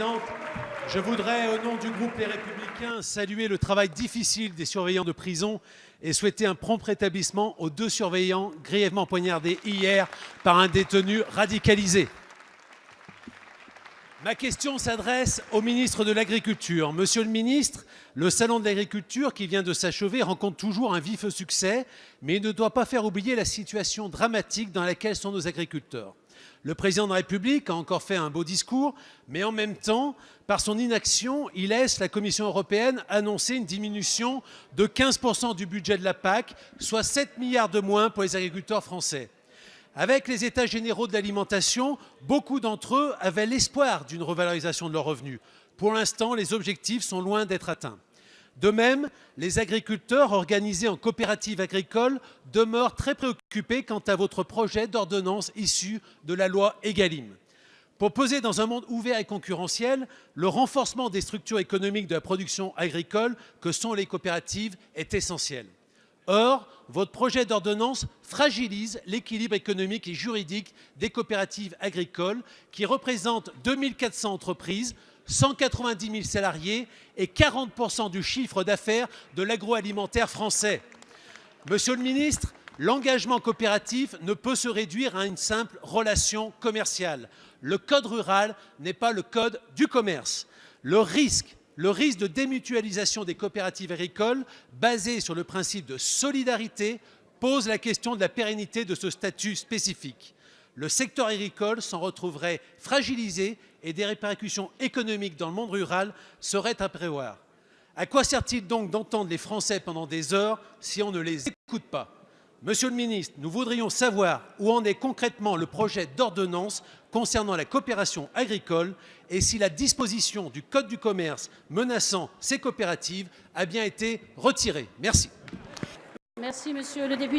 Présidente. Je voudrais, au nom du groupe Les Républicains, saluer le travail difficile des surveillants de prison et souhaiter un prompt rétablissement aux 2 surveillants grièvement poignardés hier par un détenu radicalisé. Ma question s'adresse au ministre de l'Agriculture. Monsieur le ministre, le salon de l'agriculture qui vient de s'achever rencontre toujours un vif succès, mais il ne doit pas faire oublier la situation dramatique dans laquelle sont nos agriculteurs. Le président de la République a encore fait un beau discours, mais en même temps, par son inaction, il laisse la Commission européenne annoncer une diminution de 15% du budget de la PAC, soit 7 milliards de moins pour les agriculteurs français. Avec les états généraux de l'alimentation, beaucoup d'entre eux avaient l'espoir d'une revalorisation de leurs revenus. Pour l'instant, les objectifs sont loin d'être atteints. De même, les agriculteurs organisés en coopératives agricoles demeurent très préoccupés quant à votre projet d'ordonnance issu de la loi Egalim. Pour peser dans un monde ouvert et concurrentiel, le renforcement des structures économiques de la production agricole que sont les coopératives est essentiel. Or, votre projet d'ordonnance fragilise l'équilibre économique et juridique des coopératives agricoles qui représentent 2400 entreprises, 190 000 salariés et 40% du chiffre d'affaires de l'agroalimentaire français. Monsieur le ministre, l'engagement coopératif ne peut se réduire à une simple relation commerciale. Le code rural n'est pas le code du commerce. Le risque de démutualisation des coopératives agricoles, basé sur le principe de solidarité, pose la question de la pérennité de ce statut spécifique. Le secteur agricole s'en retrouverait fragilisé et des répercussions économiques dans le monde rural seraient à prévoir. À quoi sert-il donc d'entendre les Français pendant des heures si on ne les écoute pas? Monsieur le ministre, nous voudrions savoir où en est concrètement le projet d'ordonnance concernant la coopération agricole et si la disposition du Code du commerce menaçant ces coopératives a bien été retirée. Merci. Merci, monsieur le député.